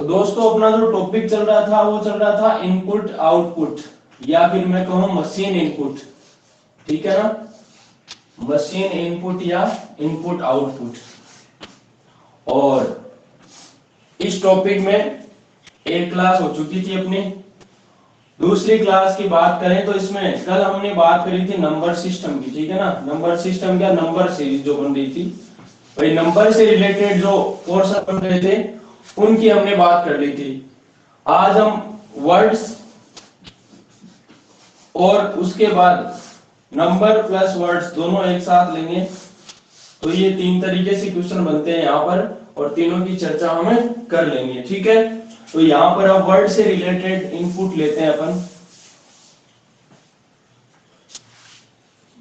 तो दोस्तों अपना जो टॉपिक चल रहा था वो चल रहा था इनपुट आउटपुट, या फिर मैं कहूँ मशीन इनपुट। ठीक है ना, मशीन इनपुट या इनपुट आउटपुट। और इस टॉपिक में एक क्लास हो चुकी थी अपनी। दूसरी क्लास की बात करें तो इसमें कल हमने बात करी थी नंबर सिस्टम की। ठीक है ना, नंबर सिस्टम क्या, नंबर सीरीज जो बन रही थी, भाई नंबर से रिलेटेड जो पोर्शन बन रहे थे उनकी हमने बात कर ली थी। आज हम वर्ड्स और उसके बाद नंबर प्लस वर्ड्स दोनों एक साथ लेंगे। तो ये तीन तरीके से क्वेश्चन बनते हैं यहाँ पर, और तीनों की चर्चा हमें कर लेंगे। ठीक है, तो यहाँ पर अब वर्ड से रिलेटेड इनपुट लेते हैं अपन।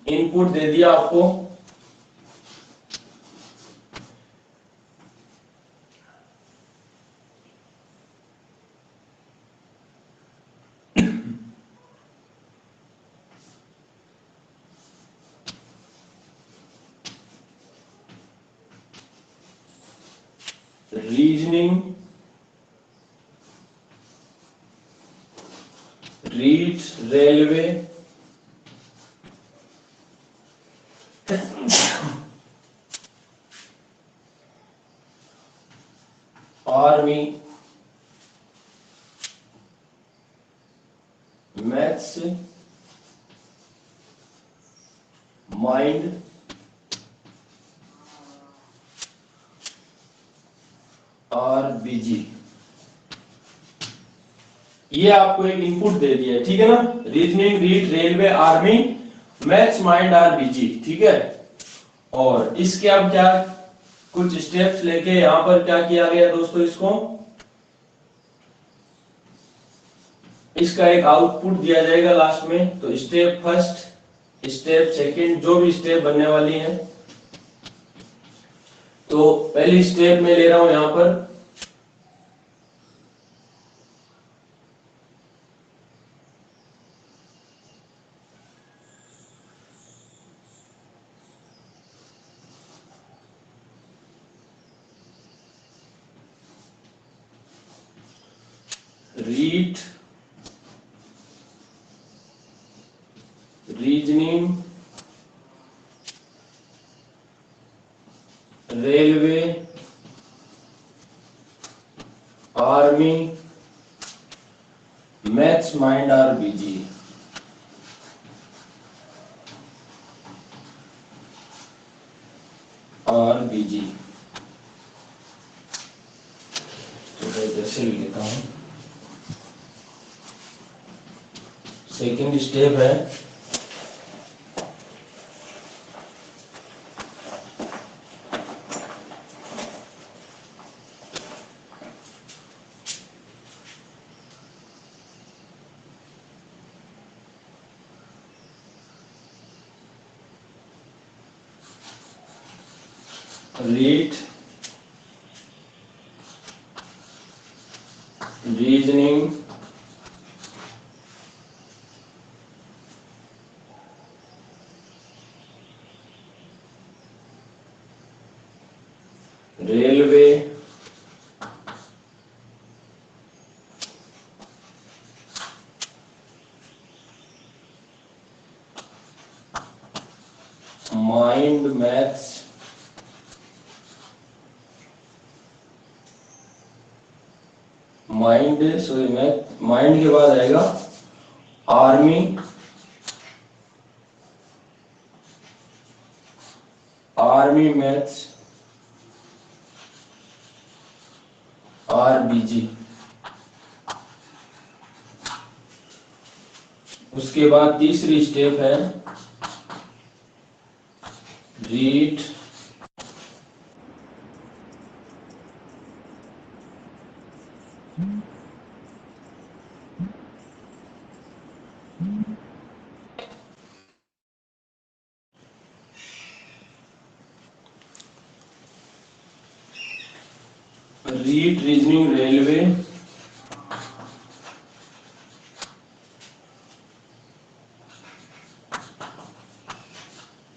इनपुट दे दिया आपको, reasoning, read, railway, army, maths, mind, RBG. ये आपको एक इनपुट दे दिया है। ठीक है ना, reasoning, read, railway, army, maths, mind, RBG. ठीक है, और इसके अब क्या कुछ स्टेप्स लेके यहां पर क्या किया गया दोस्तों, इसका एक आउटपुट दिया जाएगा लास्ट में। तो स्टेप फर्स्ट, स्टेप सेकंड, जो भी स्टेप बनने वाली है। तो पहली स्टेप में ले रहा हूं यहां पर read, reasoning, railway, army, maths, mind, RBG. RBG तो मैं जैसे लिख लेता हूं। सेकंड स्टेप है read, reasoning, railway, mind, maths, mind के बाद आएगा आर्मी, आर्मी, मैथ्स, आरबीजी। उसके बाद तीसरी स्टेप है read, read, reasoning, railway,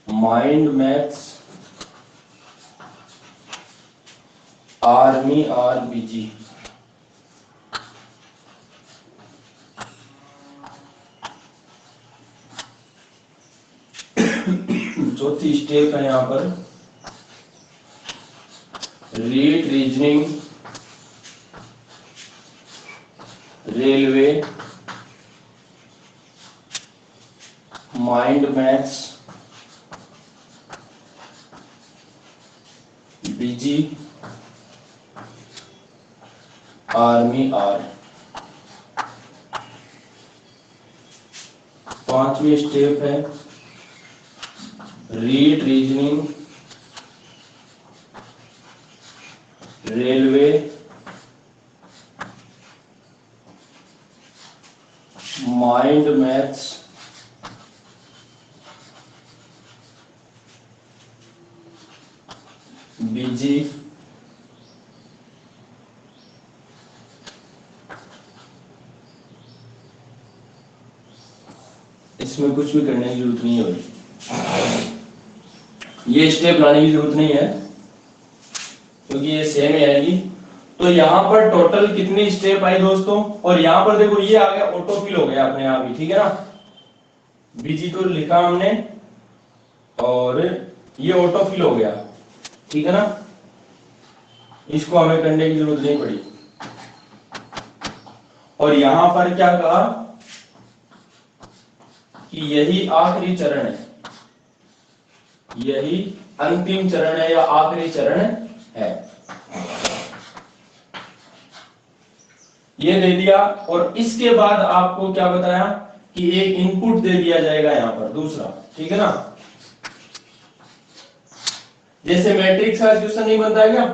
mind, maths, army, RBG. चौथी स्टेप है यहाँ पर read reasoning, railway, mind maths, BG, army R. पांचवी स्टेप है read reasoning, railway, mind maths, BG, इसमें कुछ भी करने की जरूरत नहीं है भाई, ये स्टेप लाने की जरूरत नहीं है क्योंकि ये सेम ही आएगी। तो यहाँ पर टोटल कितनी स्टेप आई दोस्तों, और यहाँ पर देखो ये आ गया ऑटोफिल हो गया अपने आप ही, ठीक है ना, बीजी तो लिखा हमने और ये ऑटोफिल हो गया, ठीक है ना, इसको हमें करने की जरूरत नहीं पड़ी। और यहां पर क्या कहा कि यही आखिरी चरण है, यही अंतिम चरण है या आखिरी चरण है, ये दे दिया। और इसके बाद आपको क्या बताया कि एक इनपुट दे दिया जाएगा यहां पर दूसरा, ठीक है ना, जैसे मैट्रिक्स का क्वेश्चन नहीं बनता है क्या,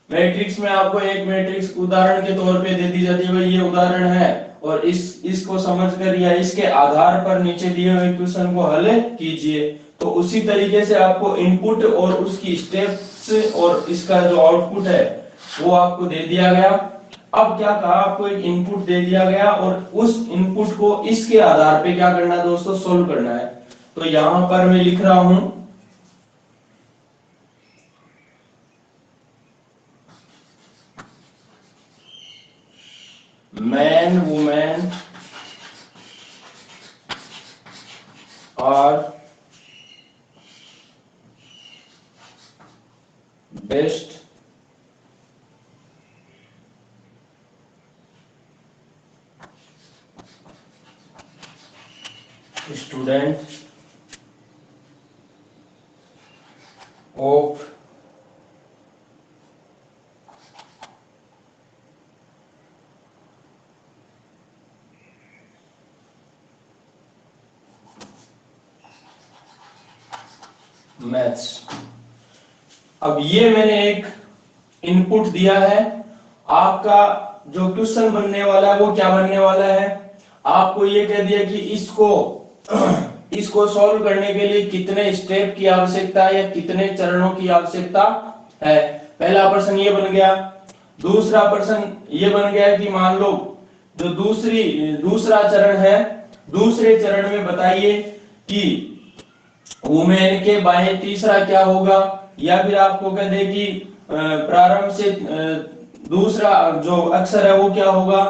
मैट्रिक्स में आपको एक मैट्रिक्स उदाहरण के तौर पे दे दी जाती है, भाई ये उदाहरण है और इसको समझकर या इसके आधार पर नीचे दिए हुए क्वेश्चन को हल कीजिए। तो उसी तरीके से आपको इनपुट और उसकी स्टेप्स और इसका जो आउटपुट है वो आपको दे दिया गया। अब क्या कहा, आपको एक इनपुट दे दिया गया और उस इनपुट को इसके आधार पे क्या करना है दोस्तों, सोल्व करना है। तो यहां पर मैं लिख रहा हूं man women are best student of maths. अब ये मैंने एक इनपुट दिया है, आपका जो क्वेश्चन बनने वाला है वो क्या बनने वाला है, आपको ये कह दिया कि इसको सॉल्व करने के लिए कितने स्टेप की आवश्यकता है या कितने चरणों की आवश्यकता है। पहला प्रश्न ये बन गया। दूसरा प्रश्न ये बन गया कि मान लो जो दूसरा चरण है, दूसरे चरण में बताइए कि वुमेन के बाएं तीसरा क्या होगा, या फिर आपको कह दे कि प्रारंभ से दूसरा जो अक्षर है वो क्या होगा,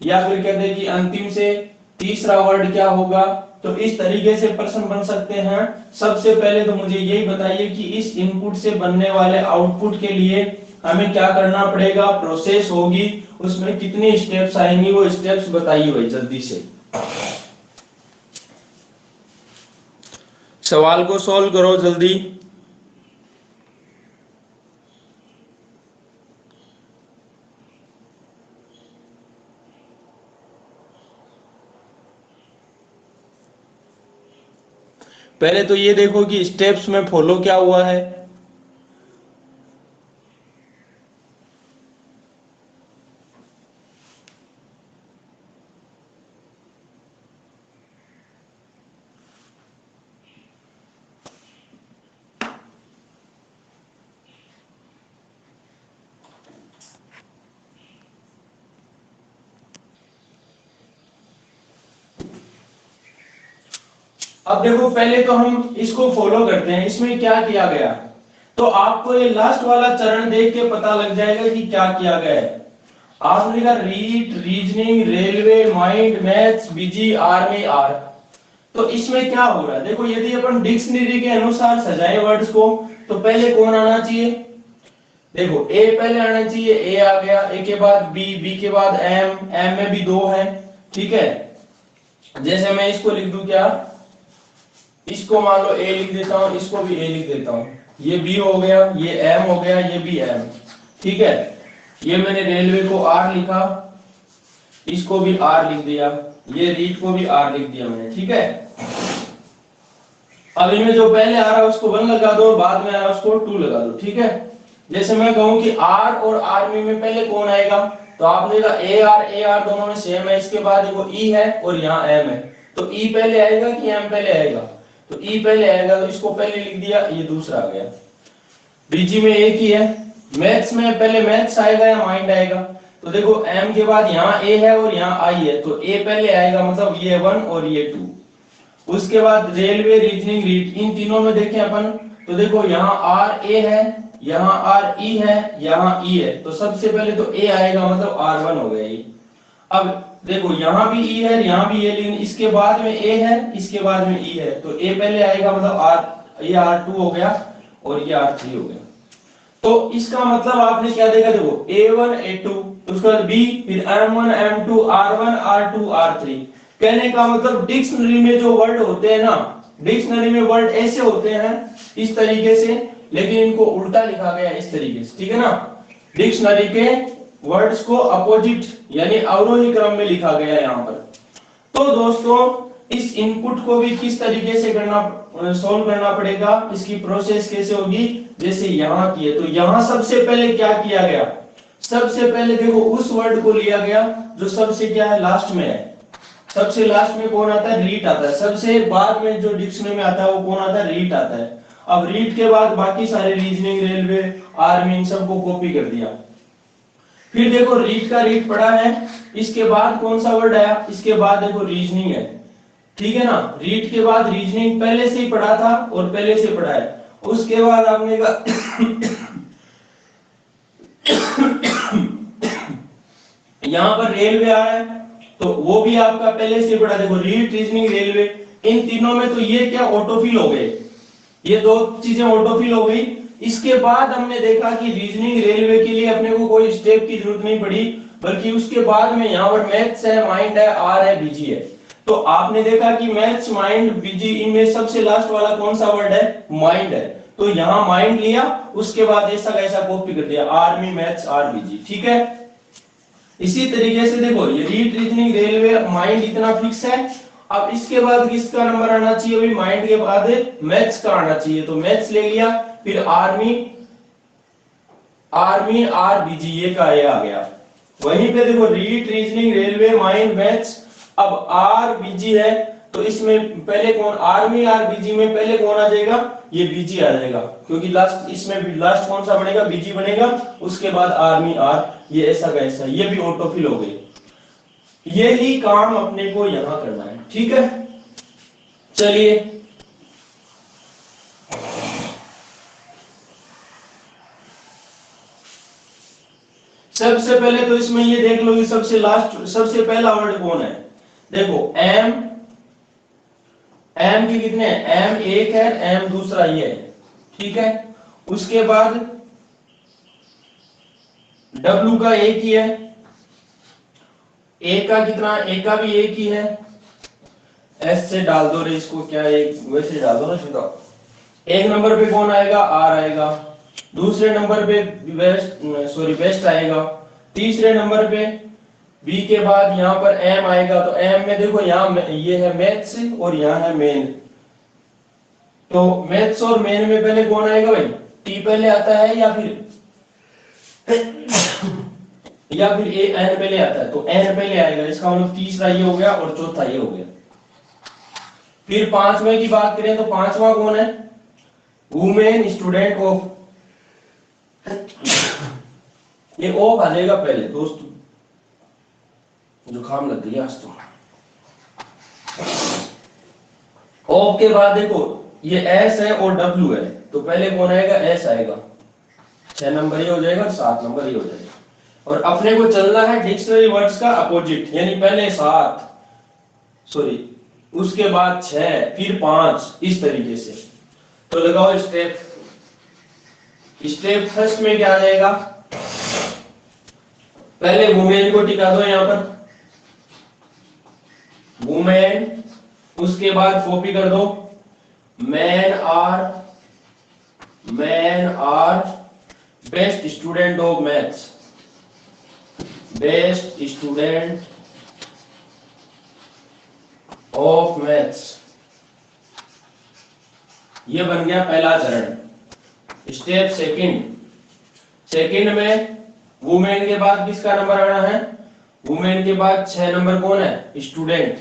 या फिर कह दे कि अंतिम से तीसरा वर्ड क्या होगा। तो इस तरीके से प्रश्न बन सकते हैं। सबसे पहले तो मुझे यही बताइए कि इस इनपुट से बनने वाले आउटपुट के लिए हमें क्या करना पड़ेगा, प्रोसेस होगी, उसमें कितनी स्टेप्स आएंगी, वो स्टेप्स बताइए भाई जल्दी से। सवाल को सॉल्व करो जल्दी। पहले तो ये देखो कि स्टेप्स में फॉलो क्या हुआ है। अब देखो पहले तो हम इसको फॉलो करते हैं, इसमें क्या किया गया। तो आपको ये लास्ट वाला चरण देख के पता लग जाएगा कि क्या किया गया है। आपने लिखा read reasoning railway mind maths BG army R. तो इसमें क्या हो रहा है, देखो यदि अपन डिक्शनरी के अनुसार सजाए वर्ड्स को तो पहले कौन आना चाहिए, देखो ए पहले आना चाहिए, ए आ गया, ए के बाद बी, बी के बाद एम, एम में भी दो है, ठीक है। जैसे मैं इसको लिख दूं क्या, इसको मान लो ए लिख देता हूं, इसको भी ए लिख देता हूं, ये बी हो गया, ये एम हो गया, ये भी एम, ठीक है। ये मैंने रेलवे को आर लिखा, इसको भी आर लिख दिया, ये रीड को भी आर लिख दिया मैंने, ठीक है। अब इनमें जो पहले आ रहा है उसको 1 लगा दो, बाद में आ रहा है उसको 2 लगा दो, ठीक है। जैसे मैं कहूं कि आर और आर्मी में पहले कौन आएगा, तो आपने कहा ए आर दोनों में सेम है, इसके बाद देखो ई है और यहाँ एम है, तो ई पहले आएगा कि एम पहले आएगा, तो ई पहले आएगा, तो इसको पहले लिख दिया, ये दूसरा आ गया। बीजी में एक ही है, मैथ्स में पहले मैथ्स आएगा या माइंड आएगा, तो देखो एम के बाद यहाँ ए है और यहाँ आई है, तो ए पहले आएगा, मतलब ये 1 और ये 2। उसके बाद रेलवे, रीजनिंग, रीड, इन तीनों में देखें अपन, तो देखो यहाँ आर ए है, यहाँ आर ई है, यहाँ ई है, तो सबसे पहले तो ए आएगा, मतलब R1 हो गया ये। अब देखो यहाँ भी ई है, यहाँ भी ए, लेकिन इसके बाद में ए है, इसके बाद में ई है, तो ए पहले आएगा, मतलब ये R2 हो गया और ये R3 हो गया। तो इसका मतलब आपने क्या देखा, देखो A1 A2, उसके बाद B, फिर M1 M2 R1 R2 R3। कहने का मतलब डिक्शनरी में जो वर्ड होते हैं ना, डिक्शनरी में वर्ड ऐसे होते हैं इस तरीके से, लेकिन इनको उल्टा लिखा गया इस तरीके से, ठीक है ना। डिक्शनरी के वर्ड्स को अपोजिट यानी अवरोही क्रम में लिखा गया है यहाँ पर। तो दोस्तों इस इनपुट को भी किस तरीके से करना, सॉल्व करना पड़ेगा, इसकी प्रोसेस कैसे होगी, जैसे यहाँ की है, तो यहाँ सबसे पहले क्या किया गया, सबसे पहले देखो उस वर्ड को लिया गया जो सबसे क्या है, लास्ट में है। सबसे लास्ट में कौन आता है, रीट आता है। सबसे बाद में जो डिक्शनरी में आता है वो कौन आता है, रीट आता है। अब रीट के बाद बाकी सारे रीजनिंग, रेलवे, आर्मी, इन सबको कॉपी कर दिया। फिर देखो रीट का रीट पड़ा है, इसके बाद कौन सा वर्ड आया, इसके बाद देखो रीजनिंग है, ठीक है ना। रीट के बाद रीजनिंग पहले से ही पढ़ा था और पहले से पढ़ा है। उसके बाद आपने कहा यहाँ पर रेलवे आ रहा है, तो वो भी आपका पहले से पढ़ा। देखो रीट, रीजनिंग, रेलवे, इन तीनों में तो ये क्या ऑटोफिल हो गए, ये दो चीजें ऑटोफिल हो गई। इसके बाद हमने देखा कि रीजनिंग, रेलवे के लिए अपने को कोई स्टेप की जरूरत नहीं पड़ी, बल्कि उसके बाद में यहाँ पर मैथ्स है, माइंड है, आर है, बीजी है। तो आपने देखा कि मैथ्स, माइंड, बीजी, इनमें सबसे लास्ट वाला कौन सा वर्ड है, माइंड है। तो यहाँ माइंड लिया, उसके बाद ऐसा कैसा कॉपी कर दिया, आर्मी, मैथ्स, आर, बीजी, ठीक है। इसी तरीके से देखो ये रीट, रीजनिंग, रेलवे, माइंड इतना फिक्स है। अब इसके बाद किसका नंबर आना चाहिए, भाई माइंड के बाद मैथ्स का आना चाहिए, तो मैथ्स ले लिया, फिर आर्मी, आर्मी, आर, बीजी, ये का ये आ गया। वहीं पे देखो REET, reasoning, railway, mind, maths, अब आर, बीजी है, तो इसमें पहले कौन, आर्मी, आर, बीजी में पहले कौन आ जाएगा, ये बीजी आ जाएगा, क्योंकि लास्ट, इसमें भी लास्ट कौन सा बनेगा, बीजी बनेगा, उसके बाद आर्मी, आर, ये ऐसा कैसा, ये भी ऑटोफिल हो गई। ये ही काम अपने को यहां करना है, ठीक है। चलिए सबसे पहले तो इसमें ये देख लो कि सबसे लास्ट, सबसे पहला वर्ड कौन है, देखो एम, एम के कितने हैं, एम एक है, एम दूसरा ये है, ठीक है। उसके बाद डब्ल्यू का एक ही है, ए का कितना, ए का भी एक ही है, एस से डाल दो रे इसको, क्या एक वैसे डाल दो ना सीधा। एक नंबर पे कौन आएगा, आर आएगा। दूसरे नंबर पे बेस्ट आएगा। तीसरे नंबर पे बी के बाद यहाँ पर एम आएगा, तो एम में देखो यहाँ ये है मैथ्स और यहाँ है मेन, तो मैथ्स और मेन में पहले कौन आएगा भाई, टी पहले आता है या फिर ए एन पहले आता है, तो एन पहले आएगा, इसका मतलब तीसरा ये हो गया और चौथा ये हो गया। फिर पांचवें की बात करें तो पांचवा कौन है, वुमेन, स्टूडेंट, ऑफ, ये ऑफ आ जाएगा पहले दोस्तों, जुकाम लग गई आज तो। ऑफ के बाद देखो ये एस है और डब्ल्यू है, तो पहले कौन आएगा, एस आएगा, 6 नंबर ही हो जाएगा और 7 नंबर ही हो जाएगा। और अपने को चलना है डिक्शनरी वर्ड्स का अपोजिट, यानी पहले 7, सॉरी उसके बाद 6, फिर 5, इस तरीके से। तो लगाओ स्टेप। स्टेप फर्स्ट में क्या आ जाएगा, पहले वुमेन को टिका दो यहां पर, वुमेन, उसके बाद कॉपी कर दो, man are best student of maths, best student of maths. ये बन गया पहला चरण। स्टेप सेकंड में वुमेन के बाद किसका नंबर आना है, वुमेन के बाद 6 नंबर कौन है, स्टूडेंट।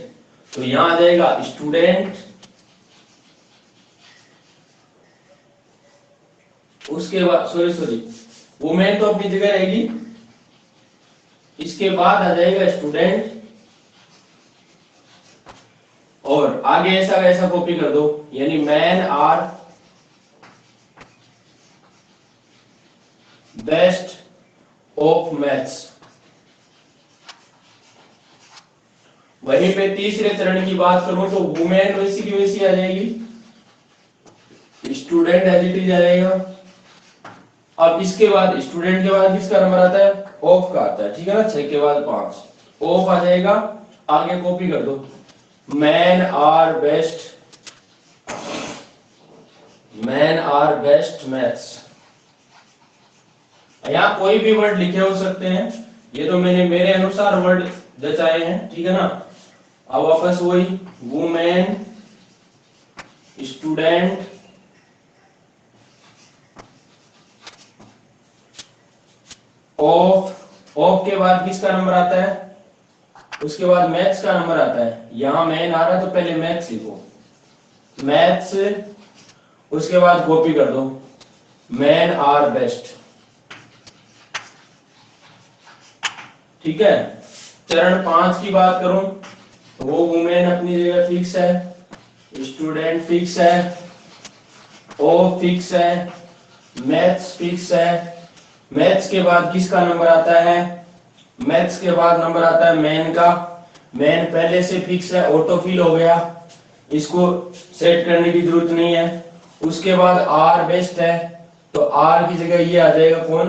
तो यहां आ जाएगा स्टूडेंट, उसके बाद सॉरी वुमेन तो अपनी जगह रहेगी, इसके बाद आ जाएगा स्टूडेंट, और आगे ऐसा वैसा कॉपी कर दो, यानी man are best of maths. वहीं पे तीसरे चरण की बात करूं तो वुमेन वैसी की वैसी आ जाएगी, स्टूडेंट एज इट इज आ जाएगा। अब इसके बाद स्टूडेंट के बाद किसका नंबर आता है, ऑफ का आता है, ठीक है ना, 6 के बाद 5 ऑफ आ जाएगा। आगे कॉपी कर दो, मैन आर बेस्ट मैथ्स। यहाँ कोई भी वर्ड लिखे हो सकते हैं, ये तो मैंने मेरे अनुसार वर्ड जचाए हैं, ठीक है ना। अब वापस वही वुमेन स्टूडेंट ऑफ के बाद किसका नंबर आता है, उसके बाद मैथ्स का नंबर आता है। यहां मैन आ रहा है तो पहले मैथ्स लिखो, मैथ्स, उसके बाद कॉपी कर दो, मैन आर बेस्ट, ठीक है। चरण 5 की बात करूं तो वो वुमेन अपनी जगह फिक्स है, स्टूडेंट फिक्स है, ओ फिक्स है, मैथ्स फिक्स है। मैथ्स के बाद किसका नंबर आता है, मैथ्स के बाद नंबर आता है मैन का, मैन पहले से फिक्स है, ऑटो फिल हो गया, इसको सेट करने की जरूरत नहीं है। उसके बाद आर बेस्ट है, तो आर की जगह ये आ जाएगा कौन,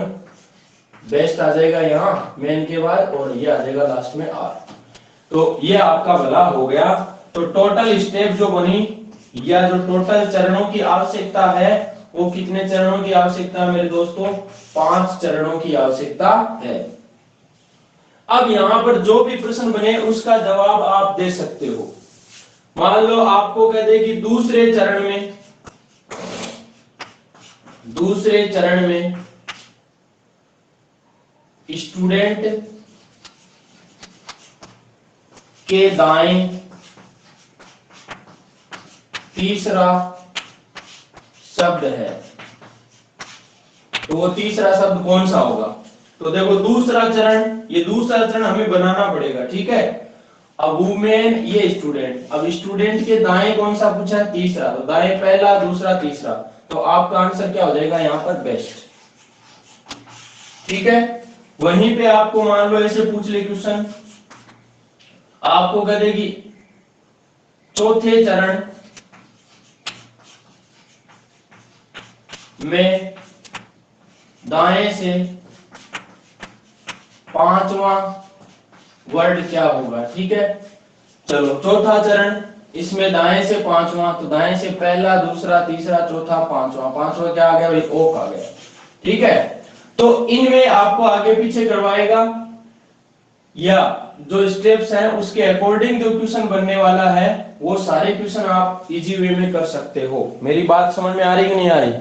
बेस्ट आ जाएगा यहाँ मैन के बाद, और ये आ जाएगा लास्ट में आर। तो ये आपका भला हो गया। तो टोटल स्टेप जो बनी, या जो टोटल चरणों की आवश्यकता है, वो कितने चरणों की आवश्यकता है मेरे दोस्तों, 5 चरणों की आवश्यकता है। अब यहां पर जो भी प्रश्न बने उसका जवाब आप दे सकते हो। मान लो आपको कह दे कि दूसरे चरण में स्टूडेंट के दाएं तीसरा शब्द है, तो वो तीसरा शब्द कौन सा होगा। तो देखो दूसरा चरण, ये दूसरा चरण हमें बनाना पड़ेगा, ठीक है। अब वुमेन, ये स्टूडेंट, अब स्टूडेंट के दाएं कौन सा पूछा है, तीसरा, तो दाएं पहला, दूसरा तीसरा, तो आपका आंसर क्या हो जाएगा यहां पर, बेस्ट, ठीक है। वहीं पे आपको मान लो ऐसे पूछ ले क्वेश्चन, आपको कह देगी चौथे चरण में दाएं से 5वां वर्ड क्या होगा, ठीक है। चलो चौथा चरण, इसमें दाएं से 5वां, तो दाएं से पहला, दूसरा, तीसरा, चौथा, 5वां, 5वां क्या आ गया भाई, ओक आ गया, ठीक है। तो इनमें आपको आगे पीछे करवाएगा, या जो स्टेप्स हैं उसके अकॉर्डिंग जो क्वेश्चन बनने वाला है, वो सारे क्वेश्चन आप इजी वे में कर सकते हो। मेरी बात समझ में आ रही कि नहीं आ रही।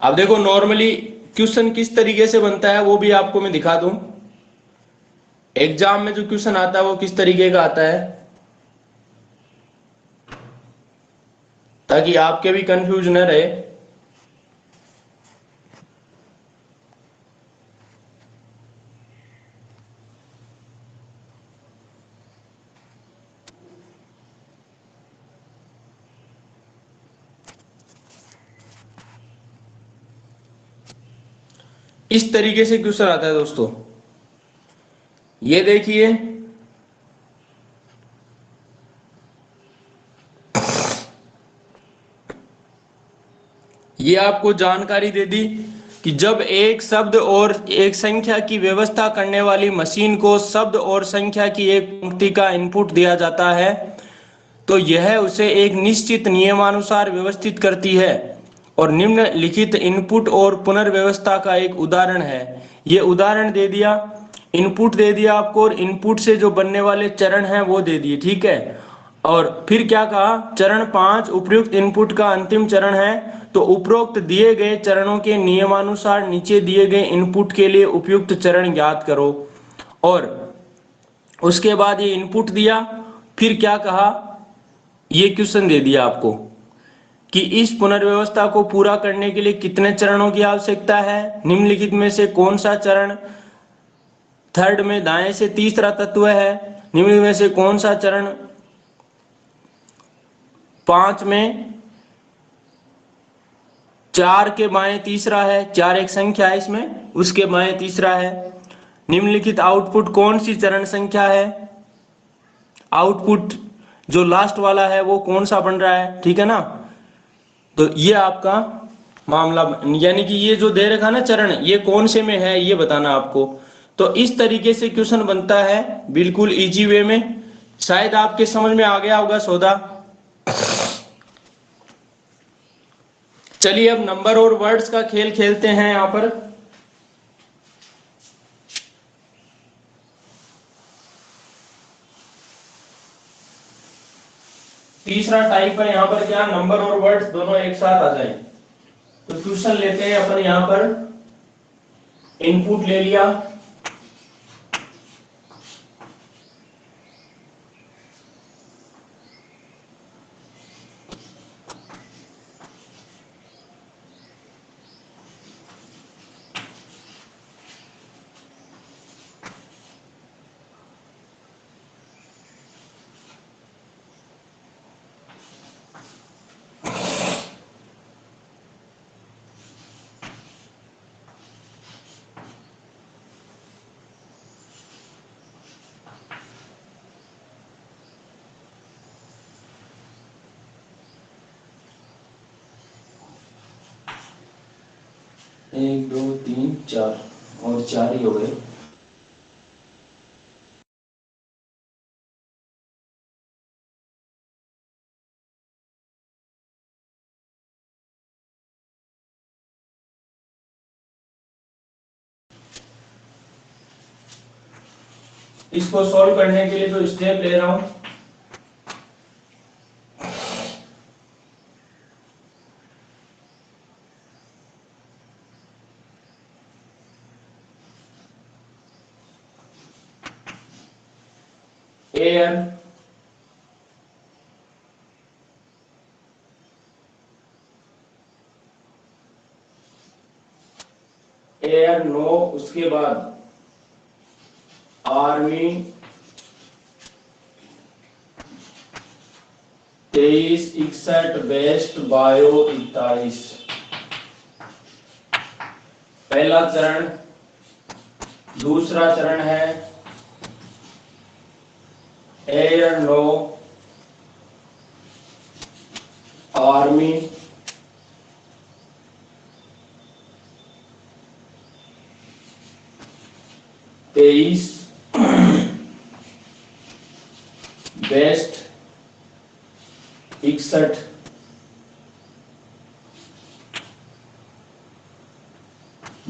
अब देखो नॉर्मली क्वेश्चन किस तरीके से बनता है वो भी आपको मैं दिखा दूं। एग्जाम में जो क्वेश्चन आता है वो किस तरीके का आता है, ताकि आपके भी कंफ्यूज न रहे। इस तरीके से क्वेश्चन आता है दोस्तों। ये देखिए, ये आपको जानकारी दे दी कि जब एक शब्द और एक संख्या की व्यवस्था करने वाली मशीन को शब्द और संख्या की एक पंक्ति का इनपुट दिया जाता है तो यह उसे एक निश्चित नियमानुसार व्यवस्थित करती है और निम्नलिखित इनपुट और पुनर्व्यवस्था का एक उदाहरण है। ये उदाहरण दे दिया, इनपुट दे दिया आपको, और इनपुट से जो बनने वाले चरण हैं वो दे दिए, ठीक है। और फिर क्या कहा, चरण 5 उपयुक्त इनपुट का अंतिम चरण है, तो उपरोक्त दिए गए चरणों के नियमानुसार नीचे दिए गए इनपुट के लिए उपयुक्त चरण ज्ञात करो। और उसके बाद ये इनपुट दिया, फिर क्या कहा, ये क्वेश्चन दे दिया आपको कि इस पुनर्व्यवस्था को पूरा करने के लिए कितने चरणों की आवश्यकता है, निम्नलिखित में से कौन सा चरण थर्ड में दाएं से तीसरा तत्व है, निम्नलिखित में से कौन सा चरण 5 में 4 के बाएं तीसरा है, 4 एक संख्या है इसमें, उसके बाएं तीसरा है। निम्नलिखित आउटपुट कौन सी चरण संख्या है, आउटपुट जो लास्ट वाला है वो कौन सा बन रहा है, ठीक है ना। तो ये आपका मामला, यानी कि ये जो दे रखा ना चरण, ये कौन से में है ये बताना आपको। तो इस तरीके से क्वेश्चन बनता है, बिल्कुल इजी वे में। शायद आपके समझ में आ गया होगा सौदा। चलिए अब नंबर और वर्ड्स का खेल खेलते हैं यहां पर। तीसरा टाइप है यहां पर क्या, नंबर और वर्ड्स दोनों एक साथ आ जाए। तो क्वेश्चन लेते हैं अपन यहां पर, इनपुट ले लिया, एक दो तीन चार, और 4 ही हो गए। इसको सॉल्व करने के लिए जो स्टेप ले रहा हूं, एयर एयर नो, उसके बाद आर्मी 23 61 बेस्ट बायो 41। पहला चरण। दूसरा चरण है air know army 23 best 61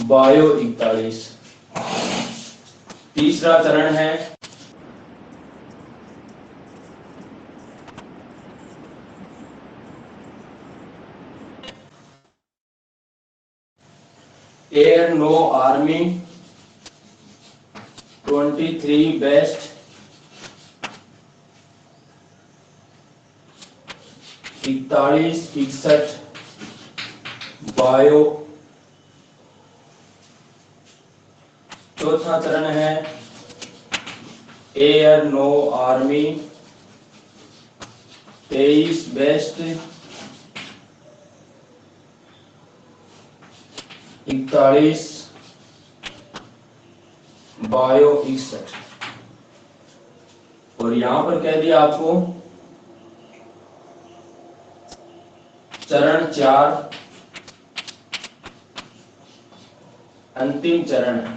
bio 41। तीसरा चरण है air know army 23 best 41 61 bio. चौथा चरण है air know army 23 best 41 bio 61। और यहां पर कह दिया आपको चरण 4 अंतिम चरण है।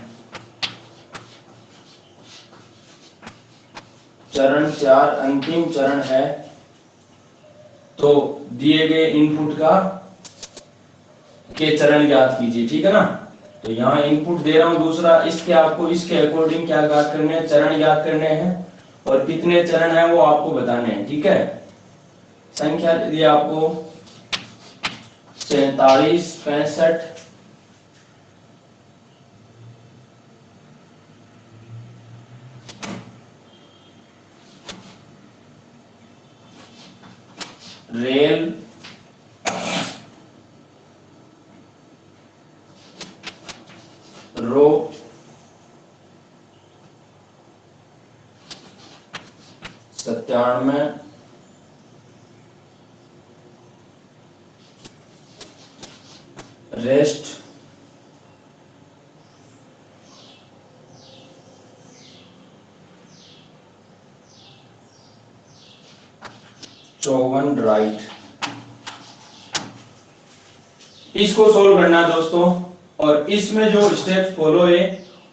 चरण 4 अंतिम चरण है। तो दिए गए इनपुट का के चरण ज्ञात कीजिए, ठीक है ना। तो यहाँ इनपुट दे रहा हूं दूसरा, इसके आपको इसके अकॉर्डिंग क्या ज्ञात करने हैं, चरण ज्ञात करने हैं और कितने चरण है वो आपको बताने हैं, ठीक है। संख्या दे दी आपको 47, 65, रेल रो 97, रेस्ट 54 राइट। इसको सोल्व करना है दोस्तों, और इसमें जो स्टेप फॉलो है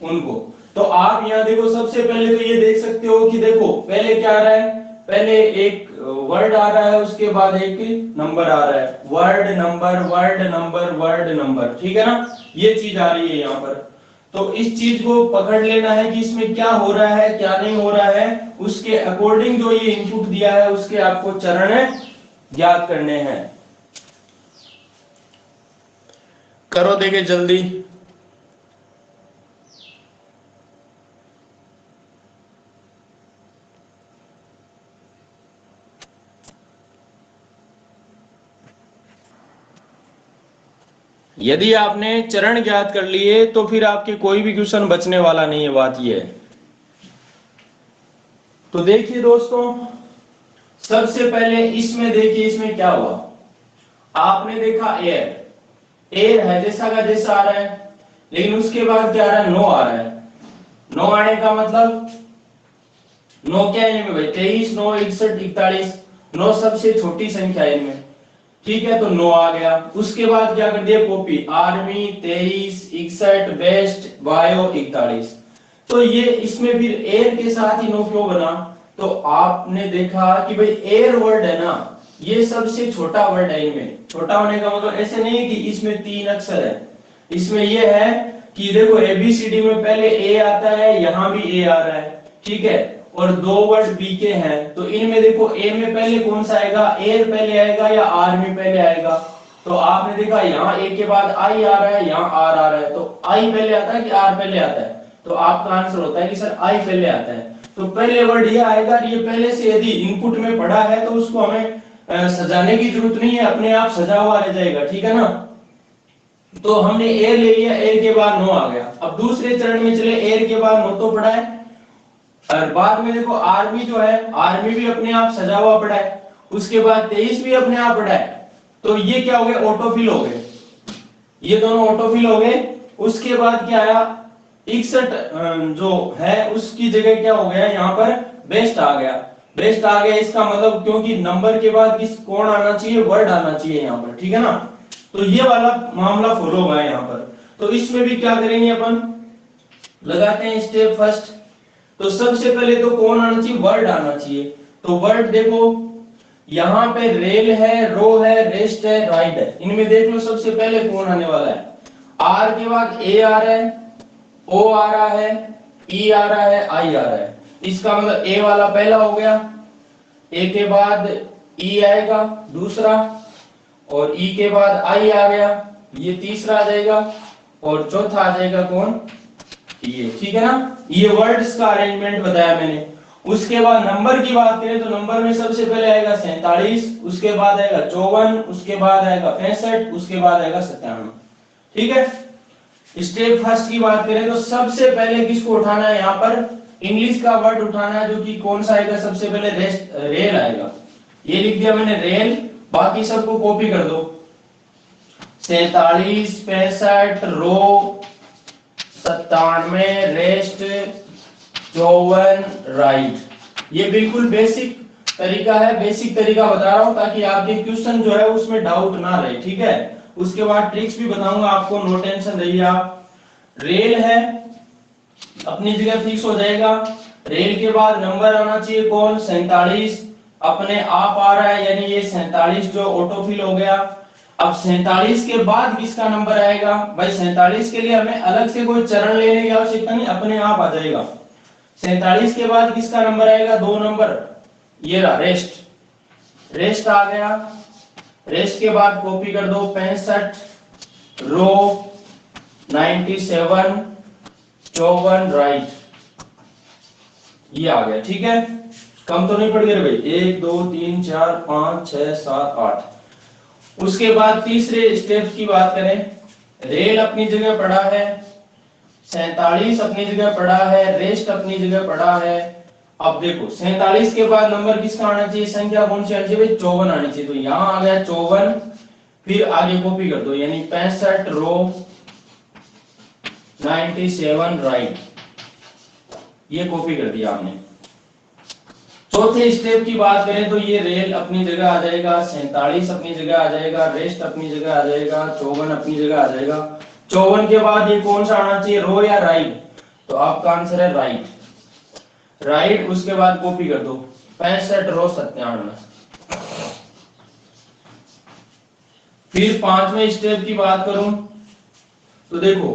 उनको। तो आप यहाँ देखो, सबसे पहले तो ये देख सकते हो कि देखो पहले क्या आ रहा है, पहले एक वर्ड आ रहा है, उसके बाद एक नंबर आ रहा है, word number word number word number, ठीक है ना। ये चीज आ रही है यहाँ पर। तो इस चीज को पकड़ लेना है कि इसमें क्या हो रहा है क्या नहीं हो रहा है, उसके अकॉर्डिंग जो ये इनपुट दिया है उसके आपको चरण ज्ञात करने हैं। करो देखे जल्दी। यदि आपने चरण ज्ञात कर लिए तो फिर आपके कोई भी क्वेश्चन बचने वाला नहीं है, बात यह है। तो देखिए दोस्तों, सबसे पहले इसमें देखिए इसमें क्या हुआ। आपने देखा एयर, एयर है जैसा का जैसा आ रहा है, लेकिन उसके बाद क्या आ रहा है, नो आ रहा है। नो आने का मतलब, नो क्या है इनमें भाई, 23, 9, 61, 41, 9 सबसे छोटी संख्या है इनमें, ठीक है। तो 9 आ गया। उसके बाद क्या कर दिया, कॉपी, आर्मी 23, 61, बेस्ट, बायो 41। तो ये इसमें फिर एयर के साथ ही नो क्यों बना, तो आपने देखा कि भाई एयर वर्ड है ना, ये सबसे छोटा वर्ड है इनमें। छोटा होने का मतलब ऐसे नहीं है कि इसमें 3 अक्षर है, इसमें ये है कि देखो एबीसीडी में पहले ए आता है, यहां भी ए आ रहा है, ठीक है, और 2 वर्ड बी के हैं। तो इनमें देखो ए में पहले कौन सा आएगा, एयर पहले आएगा या आर में पहले आएगा। तो आपने देखा यहाँ ए के बाद आई आ रहा है, यहाँ आर आ रहा है, तो आई पहले आता है कि आर पहले आता है, तो आपका आंसर होता है कि सर आई पहले आता है। तो पहले वर्ड ये आएगा, ये पहले से यदि इनपुट में पढ़ा है तो उसको हमें सजाने की जरूरत नहीं है, अपने आप सजा हुआ रह जाएगा, ठीक है ना। तो हमने एयर ले लिया, एयर के बाद नो आ गया। अब दूसरे चरण में चले, एयर के बाद नो तो पढ़ा है, और बाद में देखो आर्मी जो है, आर्मी भी अपने आप सजा हुआ पड़ा है, उसके बाद 23 भी अपने आप पड़ा है। तो ये क्या हो गए, ऑटोफिल हो गए, ये दोनों ऑटोफिल हो गए। उसके बाद क्या आया, 61 जो है उसकी जगह क्या हो गया, यहाँ पर बेस्ट आ गया। बेस्ट आ गया इसका मतलब, क्योंकि नंबर के बाद किस कौन आना चाहिए, वर्ड आना चाहिए यहाँ पर, ठीक है ना। तो ये वाला मामला फॉलो हुआ है यहाँ पर। तो इसमें भी क्या करेंगे अपन, लगाते हैं स्टेप फर्स्ट। तो सबसे पहले तो कौन आना चाहिए, वर्ड आना चाहिए। तो वर्ड देखो, यहाँ पे रेल है, रो है, रेस्ट है, राइड है, इनमें देख लो सबसे पहले कौन आने वाला है। आर के बाद ए आ रहा है, ओ आ रहा है, ई आ रहा है, आई आ रहा है। इसका मतलब ए वाला पहला हो गया, ए के बाद ई आएगा दूसरा, और ई के बाद आई आ गया, ये तीसरा आ जाएगा, और चौथा आ जाएगा कौन, ये, ठीक है ना। ये वर्ड्स का अरेंजमेंट बताया मैंने। उसके बाद नंबर की बात करें तो नंबर में सबसे पहले आएगा 47, उसके बाद आएगा 54, उसके बाद आएगा 65, उसके बाद आएगा 97, ठीक है। स्टेप फर्स्ट की बात करें तो सबसे पहले किसको उठाना है, यहाँ पर इंग्लिश का वर्ड उठाना है, जो कि कौन सा आएगा, सबसे पहले रेल आएगा। ये लिख दिया मैंने रेल, बाकी सबको कॉपी कर दो। 47, 65, रो 97, रेस्ट 54, राइट। ये बिल्कुल बेसिक तरीका है, बेसिक तरीका बता रहा हूं ताकि आपके क्वेश्चन जो है उसमें डाउट ना रहे, ठीक है। उसके बाद ट्रिक्स भी बताऊंगा आपको, नो टेंशन रहिए आप। रेल है अपनी जगह फिक्स हो जाएगा। रेल के बाद नंबर आना चाहिए कौन, 47, अपने आप आ रहा है, यानी ये 47 जो ऑटोफिल हो गया। अब 47 के बाद किसका नंबर आएगा भाई, 47 के लिए हमें अलग से कोई चरण लेने की आवश्यकता नहीं, अपने आप आ जाएगा। 47 के बाद किसका नंबर आएगा, 2 नंबर, ये रहा रेस्ट, रेस्ट आ गया। रेस्ट के बाद कॉपी कर दो 65, रो 97, 54, राइट, ये आ गया, ठीक है। कम तो नहीं पड़ गए भाई, 1 2 3 4 5 6 7 8। उसके बाद तीसरे स्टेप की बात करें, रेल अपनी जगह पड़ा है, 47 अपनी जगह पड़ा है, रेस्ट अपनी जगह पड़ा है। अब देखो 47 के बाद नंबर किसका आना चाहिए, संख्या कौन सी आनी चाहिए भाई, 54 आनी चाहिए। तो यहां आ गया 54, फिर आगे कॉपी कर दो, यानी 65, रो 97, राइट, ये कॉपी कर दिया आपने। चौथे स्टेप की बात करें तो ये रेल अपनी जगह आ जाएगा, 47 अपनी जगह आ जाएगा, रेस्ट अपनी जगह आ जाएगा, 54 अपनी जगह आ जाएगा। 54 के बाद ये कौन सा आना चाहिए, रो या राइट, तो आपका आंसर है राइट, राइट। उसके बाद कॉपी कर दो 65, रो 97। फिर पांचवें स्टेप की बात करूं तो देखो,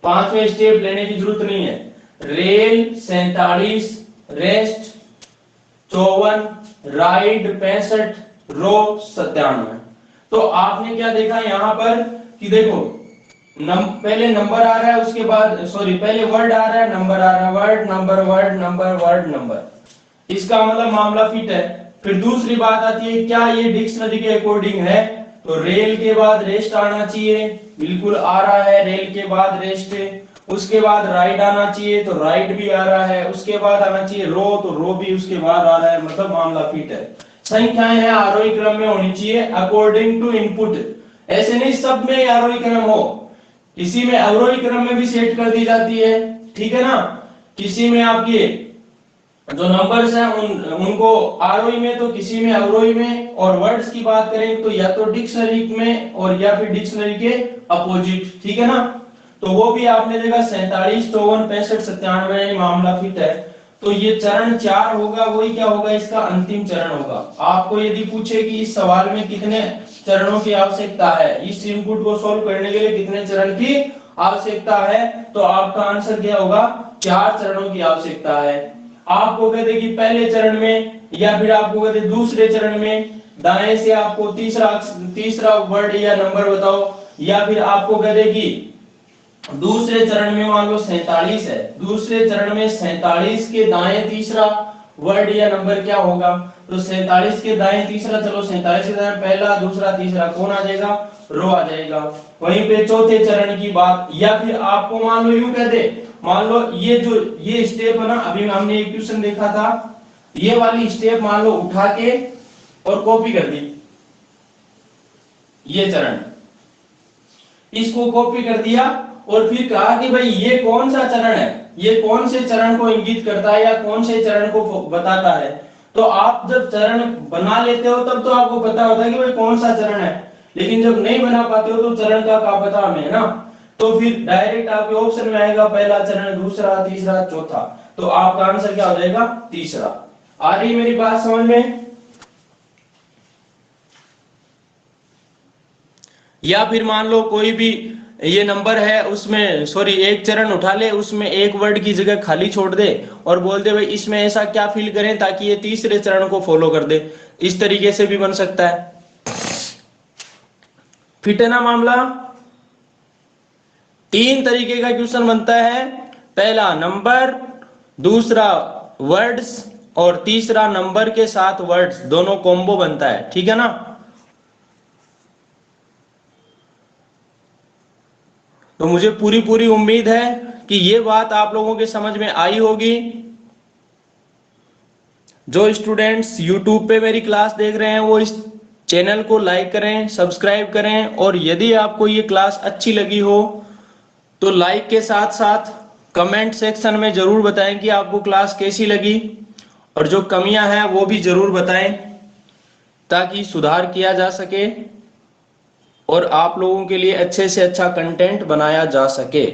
पांचवें स्टेप लेने की जरूरत नहीं है। रेल 47, रेस्ट 54, राइट 65, रो 97। तो आपने क्या देखा यहां पर कि देखो पहले नंबर आ रहा है, उसके बाद सॉरी पहले वर्ड आ रहा है, नंबर आ रहा है, word number word number word number, इसका मतलब मामला फिट है। फिर दूसरी बात आती है, क्या ये डिक्शनरी के अकॉर्डिंग है, तो रेल के बाद रेस्ट आना चाहिए, बिल्कुल आ रहा है, रेल के बाद रेस्ट। उसके बाद राइट आना चाहिए, तो राइट भी आ रहा है। उसके बाद आना चाहिए रो, तो रो भी उसके बाद आ रहा है, मतलब मामला फिट है। संख्याएं हैं आरोही क्रम में होनी चाहिए अकॉर्डिंग टू इनपुट, ऐसे नहीं सब में आरोही क्रम हो, किसी में अवरोही क्रम में भी सेट कर दी जाती है, ठीक है ना। किसी में आपके जो नंबर्स हैं उनको आरोही में, तो किसी में अवरोही में। और वर्ड्स की बात करें तो या तो डिक्शनरी में और या फिर डिक्शनरी के अपोजिट, ठीक है ना। तो वो भी आपने देखा 47, 54, 65, 97 मामला फिट है। तो ये चरण 4 होगा, वही क्या होगा, इसका अंतिम चरण होगा। आपको यदि पूछे कि इस सवाल में कितने चरणों की आवश्यकता है, इस इनपुट को सॉल्व करने के लिए कितने चरण की आवश्यकता है, तो आपका आंसर क्या होगा, 4 चरणों की आवश्यकता है। आपको कहते कि पहले चरण में, या फिर आपको कहते दूसरे चरण में, दाएं से आपको तीसरा वर्ड या नंबर बताओ, या फिर आपको कहते कि दूसरे चरण में मान लो 47 है, दूसरे चरण में 47 के दाएं तीसरा वर्ड या नंबर क्या होगा, तो 47 के दाएं तीसरा, चलो 47 के दाएं पहला दूसरा तीसरा कौन आ जाएगा, रो आ जाएगा। वहीं पे चौथे चरण की बात, या फिर आपको मान लो यूं कहते, मान लो ये स्टेप है ना, अभी हमने एक क्वेश्चन देखा था, ये वाली स्टेप मान लो उठा के और कॉपी कर दी, ये चरण, इसको कॉपी कर दिया और फिर कहा कि भाई ये कौन सा चरण है, ये कौन से चरण को इंगित करता है या कौन से चरण को बताता है। तो आप जब चरण बना लेते हो तब तो आपको पता होता है कि भाई कौन सा चरण है, लेकिन जब नहीं बना पाते हो तो चरण का क्या पता हमें, है ना। तो फिर डायरेक्ट आपके ऑप्शन में आएगा पहला चरण, दूसरा, तीसरा, चौथा, तो आपका आंसर क्या हो जाएगा, तीसरा। आ रही मेरी बात समझ में। या फिर मान लो कोई भी ये नंबर है, उसमें सॉरी एक चरण उठा ले, उसमें एक वर्ड की जगह खाली छोड़ दे और बोल दे भाई इसमें ऐसा क्या फिल करें ताकि ये तीसरे चरण को फॉलो कर दे, इस तरीके से भी बन सकता है। फिट है ना मामला। 3 तरीके का क्वेश्चन बनता है, पहला नंबर, दूसरा वर्ड्स और तीसरा नंबर के साथ वर्ड्स, दोनों कॉम्बो बनता है, ठीक है ना। तो मुझे पूरी उम्मीद है कि ये बात आप लोगों के समझ में आई होगी। जो स्टूडेंट्स YouTube पे मेरी क्लास देख रहे हैं वो इस चैनल को लाइक करें, सब्सक्राइब करें, और यदि आपको ये क्लास अच्छी लगी हो तो लाइक के साथ साथ कमेंट सेक्शन में जरूर बताएं कि आपको क्लास कैसी लगी, और जो कमियां हैं वो भी जरूर बताएं ताकि सुधार किया जा सके और आप लोगों के लिए अच्छे से अच्छा कंटेंट बनाया जा सके।